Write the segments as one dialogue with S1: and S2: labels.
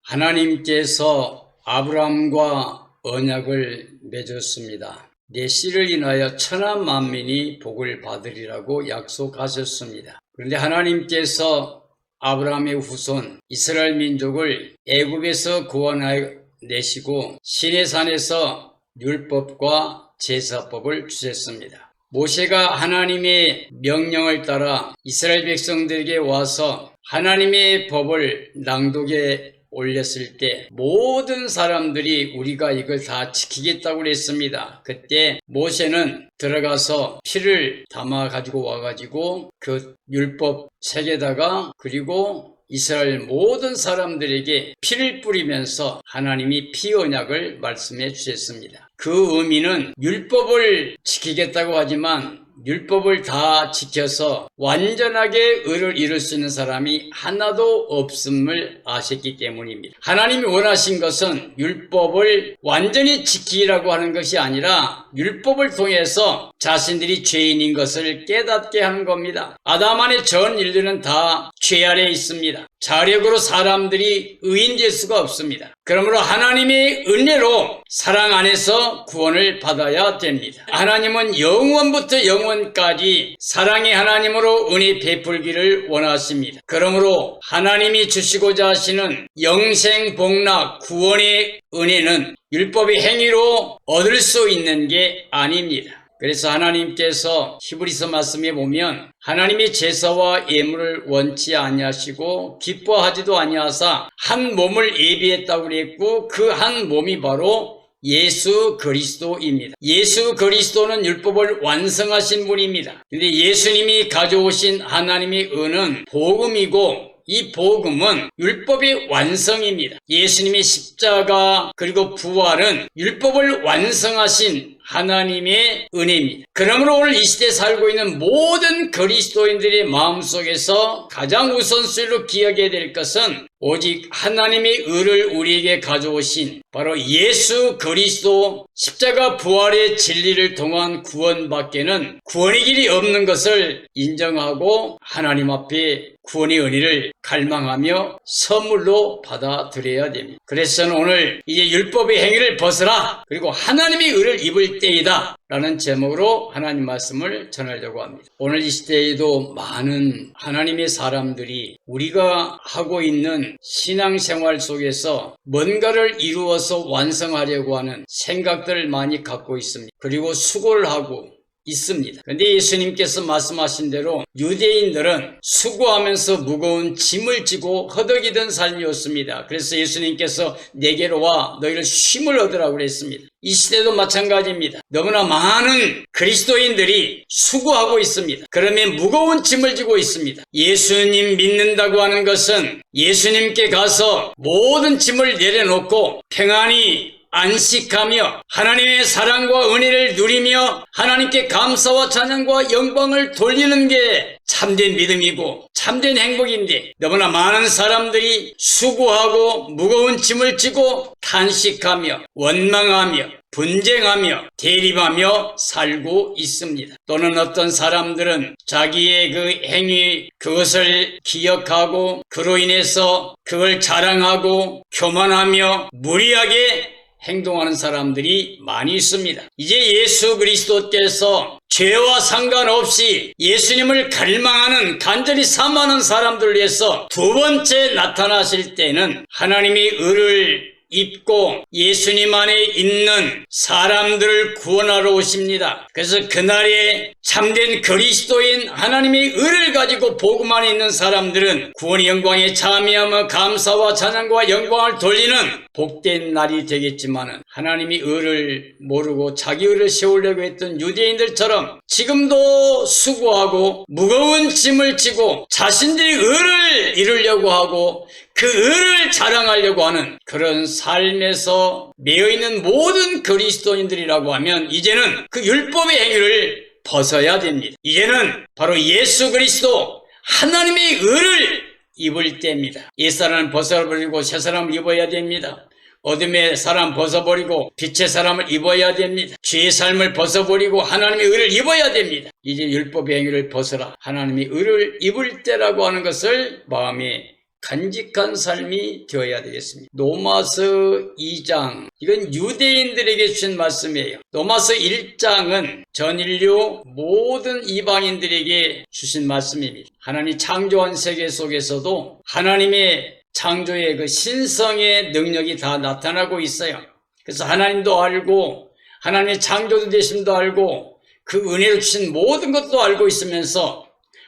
S1: 하나님께서 아브라함과 언약을 맺었습니다. 내 씨를 인하여 천한 만민이 복을 받으리라고 약속하셨습니다. 그런데 하나님께서 아브라함의 후손 이스라엘 민족을 애굽에서 구원하여 내시고 시내산에서 율법과 제사법을 주셨습니다. 모세가 하나님의 명령을 따라 이스라엘 백성들에게 와서 하나님의 법을 낭독에 올렸을 때 모든 사람들이 우리가 이걸 다 지키겠다고 했습니다. 그때 모세는 들어가서 피를 담아 가지고 와가지고 그 율법 책에다가 그리고 이스라엘 모든 사람들에게 피를 뿌리면서 하나님이 피 언약을 말씀해 주셨습니다. 그 의미는 율법을 지키겠다고 하지만 율법을 다 지켜서 완전하게 의를 이룰 수 있는 사람이 하나도 없음을 아셨기 때문입니다. 하나님이 원하신 것은 율법을 완전히 지키라고 하는 것이 아니라 율법을 통해서 자신들이 죄인인 것을 깨닫게 하는 겁니다. 아담 안에 전 인류는 다 죄 아래에 있습니다. 자력으로 사람들이 의인될 수가 없습니다. 그러므로 하나님의 은혜로 사랑 안에서 구원을 받아야 됩니다. 하나님은 영원부터 영원까지 사랑의 하나님으로 은혜 베풀기를 원하십니다. 그러므로 하나님이 주시고자 하시는 영생 복락 구원의 은혜는 율법의 행위로 얻을 수 있는 게 아닙니다. 그래서 하나님께서 히브리서 말씀에 보면 하나님이 제사와 예물을 원치 아니하시고 기뻐하지도 아니하사 한 몸을 예비했다고 그랬고 그 한 몸이 바로 예수 그리스도입니다. 예수 그리스도는 율법을 완성하신 분입니다. 근데 예수님이 가져오신 하나님의 은은 복음이고 이 복음은 율법의 완성입니다. 예수님의 십자가 그리고 부활은 율법을 완성하신 하나님의 은혜입니다. 그러므로 오늘 이 시대에 살고 있는 모든 그리스도인들의 마음속에서 가장 우선순위로 기억해야 될 것은 오직 하나님의 의를 우리에게 가져오신 바로 예수 그리스도 십자가 부활의 진리를 통한 구원밖에는 구원의 길이 없는 것을 인정하고 하나님 앞에 구원의 은혜를 갈망하며 선물로 받아들여야 됩니다. 그래서 저는 오늘 이제 율법의 행위를 벗어라 그리고 하나님의 의를 입을 때이다 라는 제목으로 하나님 말씀을 전하려고 합니다. 오늘 이 시대에도 많은 하나님의 사람들이 우리가 하고 있는 신앙생활 속에서 뭔가를 이루어서 완성하려고 하는 생각들을 많이 갖고 있습니다. 그리고 수고를 하고 있습니다. 그런데 예수님께서 말씀하신 대로 유대인들은 수고하면서 무거운 짐을 지고 허덕이던 삶이었습니다. 그래서 예수님께서 내게로 와 너희를 쉼을 얻으라고 그랬습니다. 이 시대도 마찬가지입니다. 너무나 많은 그리스도인들이 수고하고 있습니다. 그러면 무거운 짐을 지고 있습니다. 예수님 믿는다고 하는 것은 예수님께 가서 모든 짐을 내려놓고 평안히 안식하며 하나님의 사랑과 은혜를 누리며 하나님께 감사와 찬양과 영광을 돌리는 게 참된 믿음이고 참된 행복인데 너무나 많은 사람들이 수고하고 무거운 짐을 지고 탄식하며 원망하며 분쟁하며 대립하며 살고 있습니다. 또는 어떤 사람들은 자기의 그 행위 그것을 기억하고 그로 인해서 그걸 자랑하고 교만하며 무리하게 행동하는 사람들이 많이 있습니다. 이제 예수 그리스도께서 죄와 상관없이 예수님을 갈망하는 간절히 사모하는 사람들을 위해서 두 번째 나타나실 때는 하나님의 의를 입고 예수님 안에 있는 사람들을 구원하러 오십니다. 그래서 그날에 참된 그리스도인 하나님의 의를 가지고 복음 안에 있는 사람들은 구원의 영광에 참여하며 감사와 찬양과 영광을 돌리는 복된 날이 되겠지만 하나님의 의를 모르고 자기 의를 세우려고 했던 유대인들처럼 지금도 수고하고 무거운 짐을 지고 자신들이 의를 이루려고 하고 그 의를 자랑하려고 하는 그런 삶에서 매여있는 모든 그리스도인들이라고 하면 이제는 그 율법의 행위를 벗어야 됩니다. 이제는 바로 예수 그리스도 하나님의 의를 입을 때입니다. 옛사람을 벗어버리고 새사람을 입어야 됩니다. 어둠의 사람 벗어버리고 빛의 사람을 입어야 됩니다. 죄의 삶을 벗어버리고 하나님의 의를 입어야 됩니다. 이제 율법의 행위를 벗어라. 하나님의 의를 입을 때라고 하는 것을 마음에 간직한 삶이 되어야 되겠습니다. 로마서 2장, 이건 유대인들에게 주신 말씀이에요. 로마서 1장은 전 인류 모든 이방인들에게 주신 말씀입니다. 하나님 창조한 세계 속에서도 하나님의 창조의 그 신성의 능력이 다 나타나고 있어요. 그래서 하나님도 알고 하나님의 창조도 되심도 알고 그 은혜로 주신 모든 것도 알고 있으면서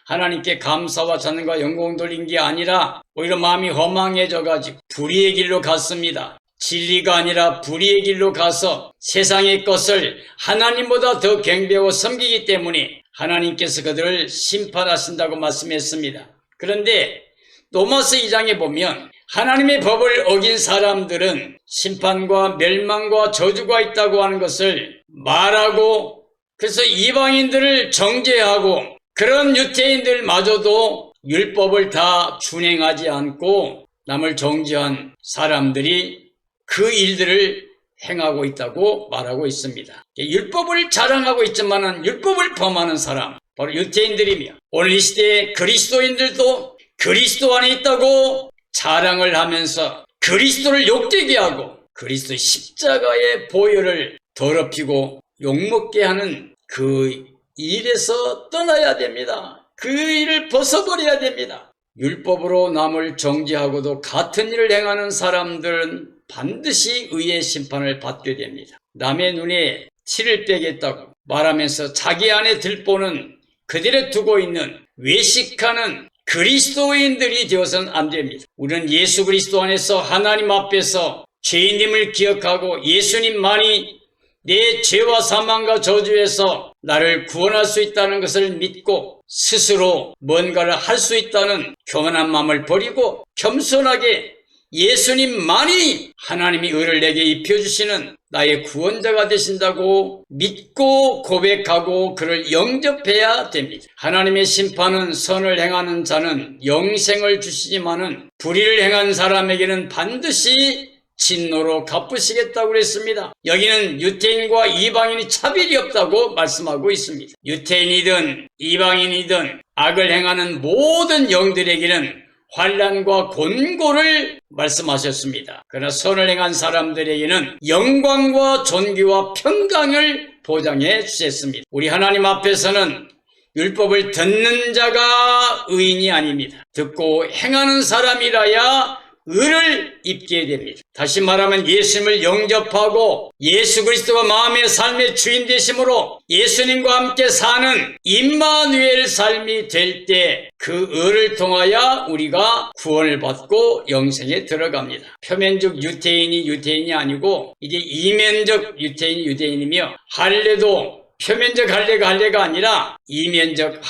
S1: 하나님께 감사와 찬양과 영광 돌린 게 아니라 오히려 마음이 허망해져가지고 불의의 길로 갔습니다. 진리가 아니라 불의의 길로 가서 세상의 것을 하나님보다 더 경배하고 섬기기 때문에 하나님께서 그들을 심판하신다고 말씀했습니다. 그런데 로마서 2장에 보면 하나님의 법을 어긴 사람들은 심판과 멸망과 저주가 있다고 하는 것을 말하고, 그래서 이방인들을 정죄하고 그런 유대인들마저도 율법을 다 준행하지 않고 남을 정죄한 사람들이 그 일들을 행하고 있다고 말하고 있습니다. 율법을 자랑하고 있지만 율법을 범하는 사람, 바로 유대인들이며, 오늘 이 시대의 그리스도인들도 그리스도 안에 있다고 자랑을 하면서 그리스도를 욕되게 하고 그리스도의 십자가의 보혈을 더럽히고 욕먹게 하는 그 일에서 떠나야 됩니다. 그 일을 벗어버려야 됩니다. 율법으로 남을 정죄하고도 같은 일을 행하는 사람들은 반드시 의의 심판을 받게 됩니다. 남의 눈에 티를 빼겠다고 말하면서 자기 안에 들보는 그들에 두고 있는 외식하는 그리스도인들이 되어서는 안 됩니다. 우리는 예수 그리스도 안에서 하나님 앞에서 죄인임을 기억하고 예수님만이 내 죄와 사망과 저주에서 나를 구원할 수 있다는 것을 믿고 스스로 뭔가를 할 수 있다는 교만한 마음을 버리고 겸손하게 예수님만이 하나님이 의를 내게 입혀주시는 나의 구원자가 되신다고 믿고 고백하고 그를 영접해야 됩니다. 하나님의 심판은 선을 행하는 자는 영생을 주시지만은 불의를 행한 사람에게는 반드시 진노로 갚으시겠다고 그랬습니다. 여기는 유대인과 이방인이 차별이 없다고 말씀하고 있습니다. 유대인이든 이방인이든 악을 행하는 모든 영들에게는 환난과 곤고를 말씀하셨습니다. 그러나 선을 행한 사람들에게는 영광과 존귀와 평강을 보장해 주셨습니다. 우리 하나님 앞에서는 율법을 듣는 자가 의인이 아닙니다. 듣고 행하는 사람이라야 의를 입게 됩니다. 다시 말하면 예수님을 영접하고 예수 그리스도가 마음의 삶의 주인 되심으로 예수님과 함께 사는 임마누엘 삶이 될 때 그 의를 통하여 우리가 구원을 받고 영생에 들어갑니다. 표면적 유대인이 아니고 이제 이면적 유대인이며 할례도 표면적 할례가 아니라 이면적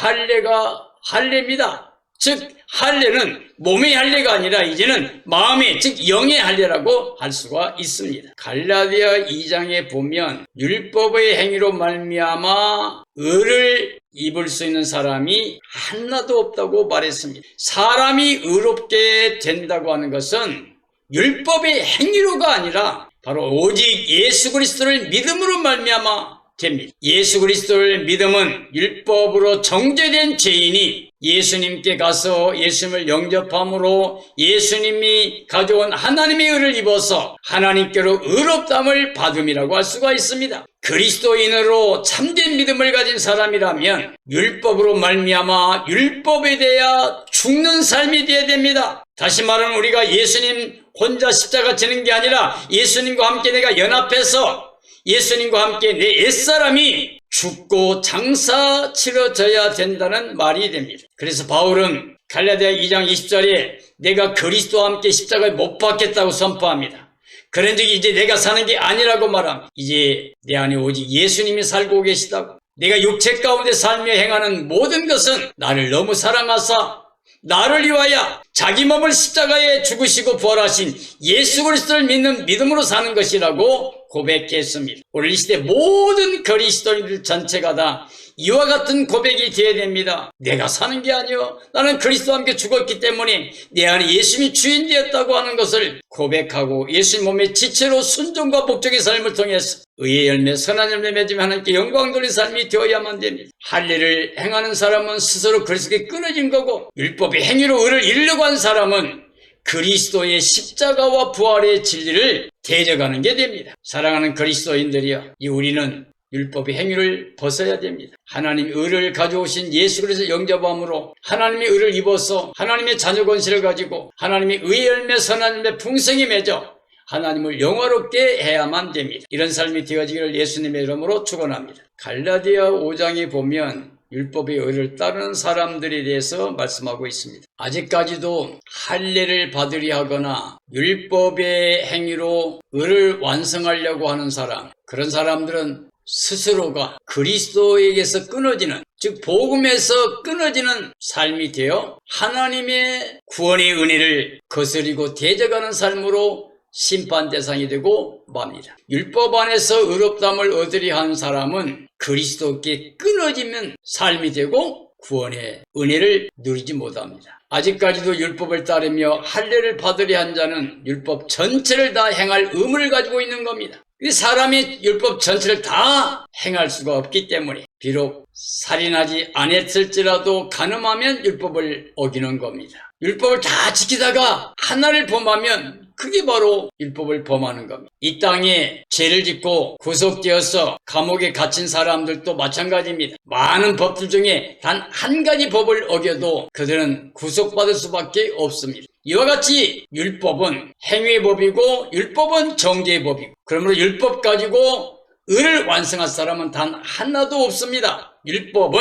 S1: 할례입니다. 즉 할례는 몸의 할례가 아니라 이제는 마음의, 즉 영의 할례라고 할 수가 있습니다. 갈라디아 2장에 보면 율법의 행위로 말미암아 의를 입을 수 있는 사람이 하나도 없다고 말했습니다. 사람이 의롭게 된다고 하는 것은 율법의 행위로가 아니라 바로 오직 예수 그리스도를 믿음으로 말미암아 됩니다. 예수 그리스도를 믿음은 율법으로 정죄된 죄인이 예수님께 가서 예수님을 영접함으로 예수님이 가져온 하나님의 의를 입어서 하나님께로 의롭다함을 받음이라고 할 수가 있습니다. 그리스도인으로 참된 믿음을 가진 사람이라면 율법으로 말미암아 율법에 대하여 죽는 삶이 되어야 됩니다. 다시 말하면 우리가 예수님 혼자 십자가 지는 게 아니라 예수님과 함께 내가 연합해서 예수님과 함께 내 옛사람이 죽고 장사 치러져야 된다는 말이 됩니다. 그래서 바울은 갈라디아 2장 20절에 내가 그리스도와 함께 십자가에 못 박겠다고 선포합니다. 그런 적이 이제 내가 사는 게 아니라고 말합니다. 이제 내 안에 오직 예수님이 살고 계시다고. 내가 육체 가운데 살며 행하는 모든 것은 나를 너무 사랑하사 나를 위하여 자기 몸을 십자가에 죽으시고 부활하신 예수 그리스도를 믿는 믿음으로 사는 것이라고 고백했습니다. 오늘 이 시대 모든 그리스도인들 전체가 다 이와 같은 고백이 되어야 됩니다. 내가 사는 게 아니요, 나는 그리스도와 함께 죽었기 때문에 내 안에 예수님이 주인 되었다고 하는 것을 고백하고 예수님 몸의 지체로 순종과 복종의 삶을 통해서 의의 열매, 선한 열매 맺으며 하나님께 영광 돌린 삶이 되어야만 됩니다. 할례를 행하는 사람은 스스로 그리스도께 끊어진 거고 율법의 행위로 의를 이루려고 한 사람은 그리스도의 십자가와 부활의 진리를 대적하는 게 됩니다. 사랑하는 그리스도인들이여, 우리는 율법의 행위를 벗어야 됩니다. 하나님의 의를 가져오신 예수 그리스도 영접함으로 하나님의 의를 입어서 하나님의 자녀 권세를 가지고 하나님의 의의 열매 선한 열매 풍성히 맺어 하나님을 영화롭게 해야만 됩니다. 이런 삶이 되어지기를 예수님의 이름으로 축원합니다. 갈라디아 5장에 보면 율법의 의를 따르는 사람들에 대해서 말씀하고 있습니다. 아직까지도 할례를 받으려 하거나 율법의 행위로 의를 완성하려고 하는 사람, 그런 사람들은 스스로가 그리스도에게서 끊어지는, 즉 복음에서 끊어지는 삶이 되어 하나님의 구원의 은혜를 거스리고 대적하는 삶으로 심판 대상이 되고 맙니다. 율법 안에서 의롭다함을 얻으려 하는 사람은 그리스도께 끊어지면 삶이 되고 구원의 은혜를 누리지 못합니다. 아직까지도 율법을 따르며 할례를 받으려 한 자는 율법 전체를 다 행할 의무를 가지고 있는 겁니다. 사람이 율법 전체를 다 행할 수가 없기 때문에 비록 살인하지 않았을지라도 간음하면 율법을 어기는 겁니다. 율법을 다 지키다가 하나를 범하면 그게 바로 율법을 범하는 겁니다. 이 땅에 죄를 짓고 구속되어서 감옥에 갇힌 사람들도 마찬가지입니다. 많은 법들 중에 단 한 가지 법을 어겨도 그들은 구속받을 수밖에 없습니다. 이와 같이 율법은 행위의 법이고 율법은 정죄의 법이고, 그러므로 율법 가지고 의를 완성할 사람은 단 하나도 없습니다. 율법은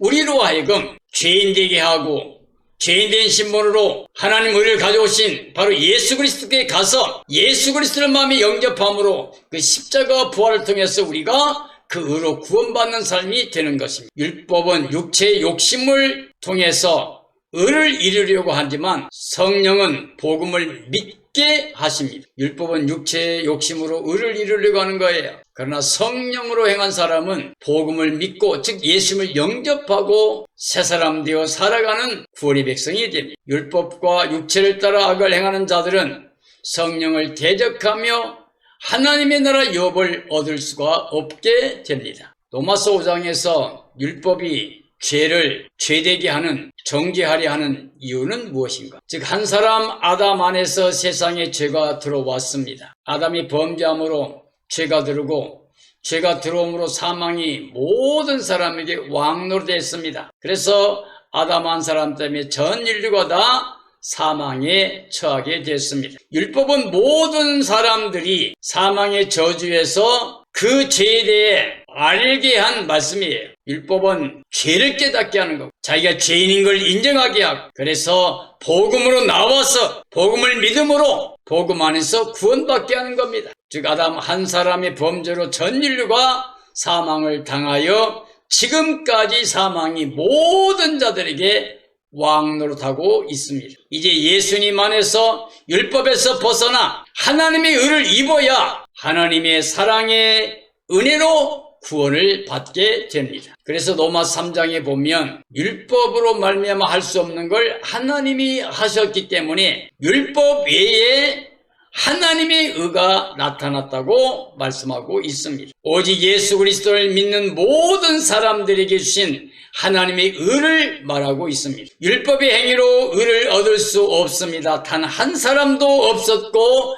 S1: 우리로 하여금 죄인 되게 하고 죄인된 신분으로 하나님 의를 가져오신 바로 예수 그리스도께 가서 예수 그리스도를 마음에 영접함으로 그 십자가 부활을 통해서 우리가 그 의로 구원받는 삶이 되는 것입니다. 율법은 육체의 욕심을 통해서 의를 이루려고 하지만 성령은 복음을 믿게 하십니다. 율법은 육체의 욕심으로 의를 이루려고 하는 거예요. 그러나 성령으로 행한 사람은 복음을 믿고, 즉 예수님을 영접하고 새 사람 되어 살아가는 구원의 백성이 됩니다. 율법과 육체를 따라 악을 행하는 자들은 성령을 대적하며 하나님의 나라 유업을 얻을 수가 없게 됩니다. 로마서 5장에서 율법이 죄를 죄되게 하는, 정죄하려 하는 이유는 무엇인가? 즉 한 사람 아담 안에서 세상에 죄가 들어왔습니다. 아담이 범죄함으로 죄가 들어오고 죄가 들어옴으로 사망이 모든 사람에게 왕노로 됐습니다. 그래서 아담 한 사람 때문에 전 인류가 다 사망에 처하게 됐습니다. 율법은 모든 사람들이 사망의 저주에서 그 죄에 대해 알게 한 말씀이에요. 율법은 죄를 깨닫게 하는 거고 자기가 죄인인 걸 인정하게 하고, 그래서 복음으로 나와서 복음을 믿음으로 복음 안에서 구원받게 하는 겁니다. 즉 아담 한 사람의 범죄로 전 인류가 사망을 당하여 지금까지 사망이 모든 자들에게 왕노릇하고 있습니다. 이제 예수님 안에서 율법에서 벗어나 하나님의 의를 입어야 하나님의 사랑의 은혜로 구원을 받게 됩니다. 그래서 로마 3장에 보면 율법으로 말미암아 할 수 없는 걸 하나님이 하셨기 때문에 율법 외에 하나님의 의가 나타났다고 말씀하고 있습니다. 오직 예수 그리스도를 믿는 모든 사람들에게 주신 하나님의 의를 말하고 있습니다. 율법의 행위로 의를 얻을 수 없습니다. 단 한 사람도 없었고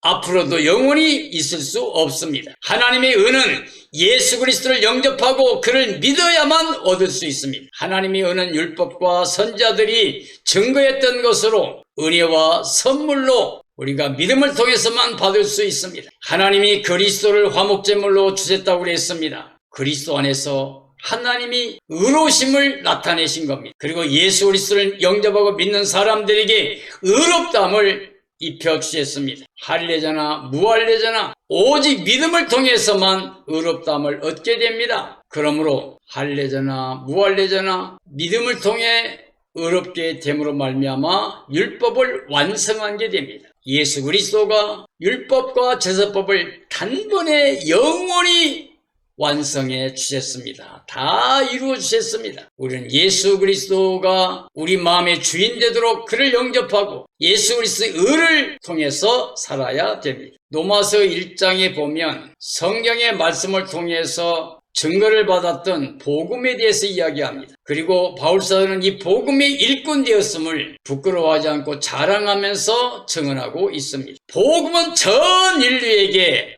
S1: 앞으로도 영원히 있을 수 없습니다. 하나님의 의는 예수 그리스도를 영접하고 그를 믿어야만 얻을 수 있습니다. 하나님의 의는 율법과 선지자들이 증거했던 것으로 은혜와 선물로 우리가 믿음을 통해서만 받을 수 있습니다. 하나님이 그리스도를 화목제물로 주셨다고 그랬습니다. 그리스도 안에서 하나님이 의로우심을 나타내신 겁니다. 그리고 예수 그리스도를 영접하고 믿는 사람들에게 의롭다함을 입혀주셨습니다. 할례자나 무할례자나 오직 믿음을 통해서만 의롭다함을 얻게 됩니다. 그러므로 할례자나 무할례자나 믿음을 통해 의롭게 됨으로 말미암아 율법을 완성한 게 됩니다. 예수 그리스도가 율법과 제사법을 단번에 영원히 완성해 주셨습니다. 다 이루어 주셨습니다. 우리는 예수 그리스도가 우리 마음의 주인 되도록 그를 영접하고 예수 그리스도의 의를 통해서 살아야 됩니다. 로마서 1장에 보면 성경의 말씀을 통해서 증거를 받았던 복음에 대해서 이야기합니다. 그리고 바울사도는 이 복음의 일꾼 되었음을 부끄러워하지 않고 자랑하면서 증언하고 있습니다. 복음은 전 인류에게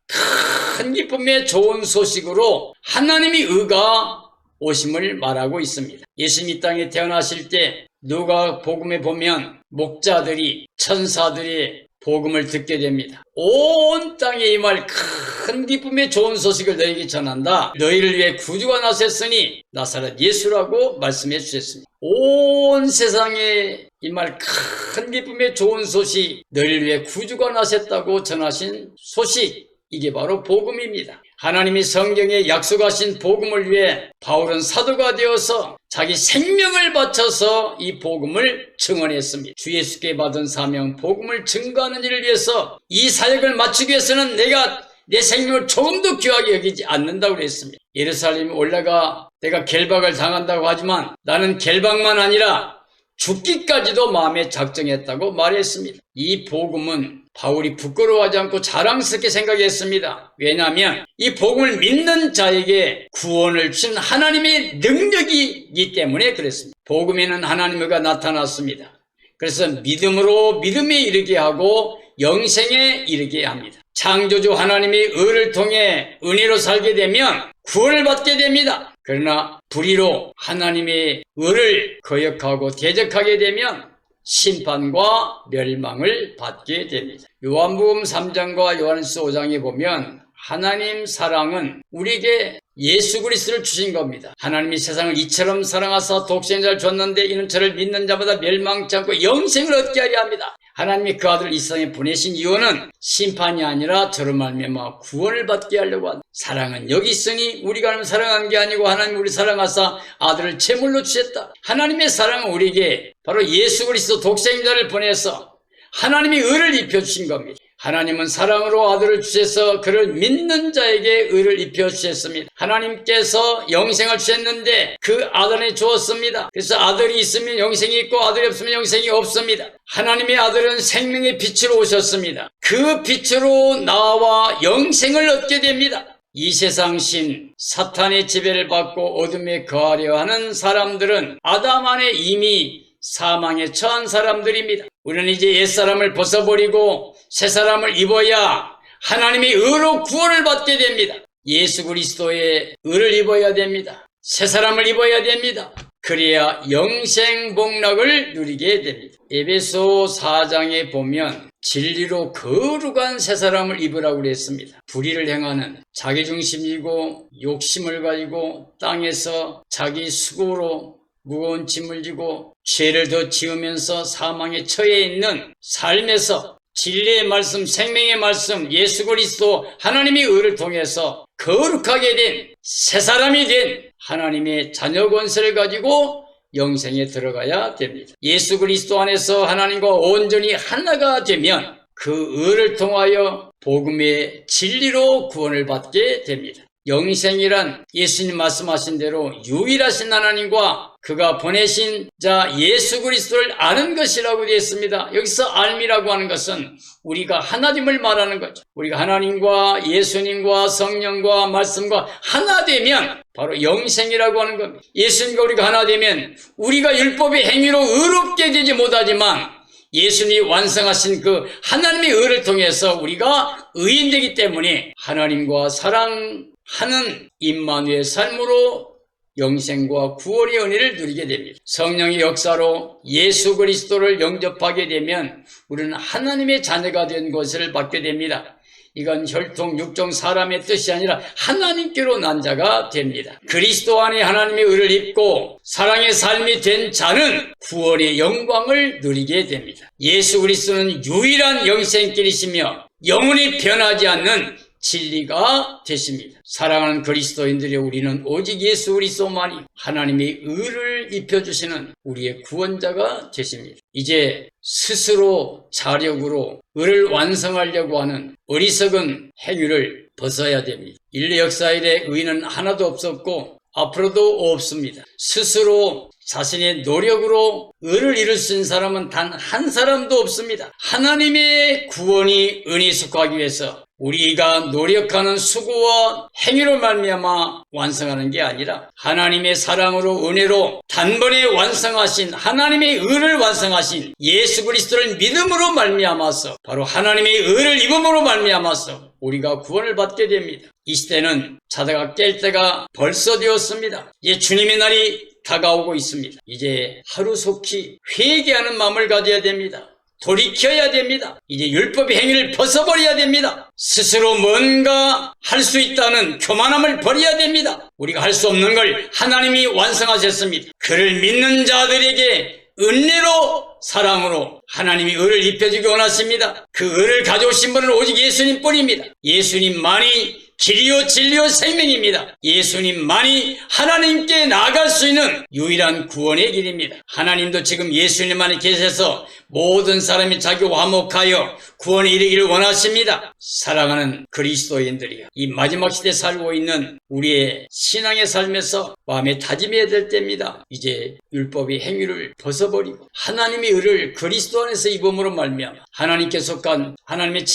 S1: 큰 기쁨의 좋은 소식으로 하나님의 의가 오심을 말하고 있습니다. 예수님이 이 땅에 태어나실 때 누가 복음에 보면 목자들이 천사들이 복음을 듣게 됩니다. 온 땅에 임할 큰 기쁨의 좋은 소식을 너희에게 전한다. 너희를 위해 구주가 나셨으니 나사렛 예수라고 말씀해 주셨습니다. 온 세상에 임할 큰 기쁨의 좋은 소식, 너희를 위해 구주가 나셨다고 전하신 소식, 이게 바로 복음입니다. 하나님이 성경에 약속하신 복음을 위해 바울은 사도가 되어서 자기 생명을 바쳐서 이 복음을 증언했습니다. 주 예수께 받은 사명 복음을 증거하는 일을 위해서 이 사역을 마치기 위해서는 내가 내 생명을 조금도 귀하게 여기지 않는다고 그랬습니다. 예루살렘에 올라가 내가 결박을 당한다고 하지만 나는 결박만 아니라 죽기까지도 마음에 작정했다고 말했습니다. 이 복음은 바울이 부끄러워하지 않고 자랑스럽게 생각했습니다. 왜냐하면 이 복음을 믿는 자에게 구원을 주신 하나님의 능력이기 때문에 그랬습니다. 복음에는 하나님의 가 나타났습니다. 그래서 믿음으로 믿음에 이르게 하고 영생에 이르게 합니다. 창조주 하나님의 의를 통해 은혜로 살게 되면 구원을 받게 됩니다. 그러나 불의로 하나님의 의를 거역하고 대적하게 되면 심판과 멸망을 받게 됩니다. 요한복음 3장과 요한일서 5장에 보면 하나님 사랑은 우리에게 예수 그리스도를 주신 겁니다. 하나님이 세상을 이처럼 사랑하사 독생자를 줬는데 이는 저를 믿는 자마다 멸망치 않고 영생을 얻게 하려 합니다. 하나님이 그 아들을 이 세상에 보내신 이유는 심판이 아니라 저로 말미암아 구원을 받게 하려고 한다. 사랑은 여기 있으니 우리가 하나님을 사랑한 게 아니고 하나님이 우리 사랑하사 아들을 제물로 주셨다. 하나님의 사랑은 우리에게 바로 예수 그리스도 독생자를 보내서 하나님이 의를 입혀주신 겁니다. 하나님은 사랑으로 아들을 주셔서 그를 믿는 자에게 의를 입혀주셨습니다. 하나님께서 영생을 주셨는데 그 아들에 주었습니다. 그래서 아들이 있으면 영생이 있고 아들이 없으면 영생이 없습니다. 하나님의 아들은 생명의 빛으로 오셨습니다. 그 빛으로 나와 영생을 얻게 됩니다. 이 세상 신 사탄의 지배를 받고 어둠에 거하려 하는 사람들은 아담 안에 이미 사망에 처한 사람들입니다. 우리는 이제 옛사람을 벗어버리고 새사람을 입어야 하나님의 의로 구원을 받게 됩니다. 예수 그리스도의 의를 입어야 됩니다. 새사람을 입어야 됩니다. 그래야 영생 복락을 누리게 됩니다. 에베소 4장에 보면 진리로 거룩한 새사람을 입으라고 그랬습니다. 불의를 행하는 자기중심이고 욕심을 가지고 땅에서 자기 수고로 무거운 짐을 지고 죄를 더 지으면서 사망에 처해 있는 삶에서 진리의 말씀, 생명의 말씀, 예수 그리스도 하나님의 의를 통해서 거룩하게 된 새사람이 된 하나님의 자녀 권세를 가지고 영생에 들어가야 됩니다. 예수 그리스도 안에서 하나님과 온전히 하나가 되면 그 의를 통하여 복음의 진리로 구원을 받게 됩니다. 영생이란 예수님 말씀하신 대로 유일하신 하나님과 그가 보내신 자 예수 그리스도를 아는 것이라고 되어 있습니다. 여기서 알미라고 하는 것은 우리가 하나님을 말하는 거죠. 우리가 하나님과 예수님과 성령과 말씀과 하나 되면 바로 영생이라고 하는 겁니다. 예수님과 우리가 하나 되면 우리가 율법의 행위로 의롭게 되지 못하지만 예수님이 완성하신 그 하나님의 의를 통해서 우리가 의인되기 때문에 하나님과 사랑하는 임마누엘 삶으로 영생과 구원의 은혜를 누리게 됩니다. 성령의 역사로 예수 그리스도를 영접하게 되면 우리는 하나님의 자녀가 된 것을 받게 됩니다. 이건 혈통 육종 사람의 뜻이 아니라 하나님께로 난 자가 됩니다. 그리스도 안에 하나님의 의를 입고 사랑의 삶이 된 자는 구원의 영광을 누리게 됩니다. 예수 그리스도는 유일한 영생길이시며 영원히 변하지 않는 진리가 되십니다. 사랑하는 그리스도인들이 우리는 오직 예수 그리스도만이 하나님의 의를 입혀주시는 우리의 구원자가 되십니다. 이제 스스로 자력으로 의를 완성하려고 하는 어리석은 행위를 벗어야 됩니다. 인류 역사 이래 의인은 하나도 없었고 앞으로도 없습니다. 스스로 자신의 노력으로 의를 이룰 수 있는 사람은 단 한 사람도 없습니다. 하나님의 구원이 은혜 속하기 위해서 우리가 노력하는 수고와 행위로 말미암아 완성하는 게 아니라 하나님의 사랑으로 은혜로 단번에 완성하신 하나님의 의를 완성하신 예수 그리스도를 믿음으로 말미암아서 바로 하나님의 의를 입음으로 말미암아서 우리가 구원을 받게 됩니다. 이 시대는 자다가 깰 때가 벌써 되었습니다. 이제 주님의 날이 다가오고 있습니다. 이제 하루속히 회개하는 마음을 가져야 됩니다. 돌이켜야 됩니다. 이제 율법의 행위를 벗어버려야 됩니다. 스스로 뭔가 할 수 있다는 교만함을 버려야 됩니다. 우리가 할 수 없는 걸 하나님이 완성하셨습니다. 그를 믿는 자들에게 은혜로 사랑으로 하나님이 의를 입혀주기 원하십니다. 그 의를 가져오신 분은 오직 예수님뿐입니다. 예수님만이 길이요 진리요 생명입니다. 예수님만이 하나님께 나아갈 수 있는 유일한 구원의 길입니다. 하나님도 지금 예수님 안에 계셔서 모든 사람이 자기 화목하여 구원에 이르기를 원하십니다. 사랑하는 그리스도인들이여, 이 마지막 시대에 살고 있는 우리의 신앙의 삶에서 마음에 다짐해야 될 때입니다. 이제 율법의 행위를 벗어버리고 하나님의 의를 그리스도 안에서 입음으로 말미암아 하나님께 속한 하나님의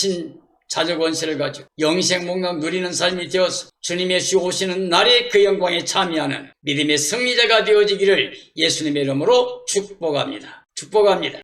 S1: 자적 원세를 가지고 영생목록 누리는 삶이 되어서 주님의 주 오시는 날에 그 영광에 참여하는 믿음의 승리자가 되어지기를 예수님의 이름으로 축복합니다. 축복합니다.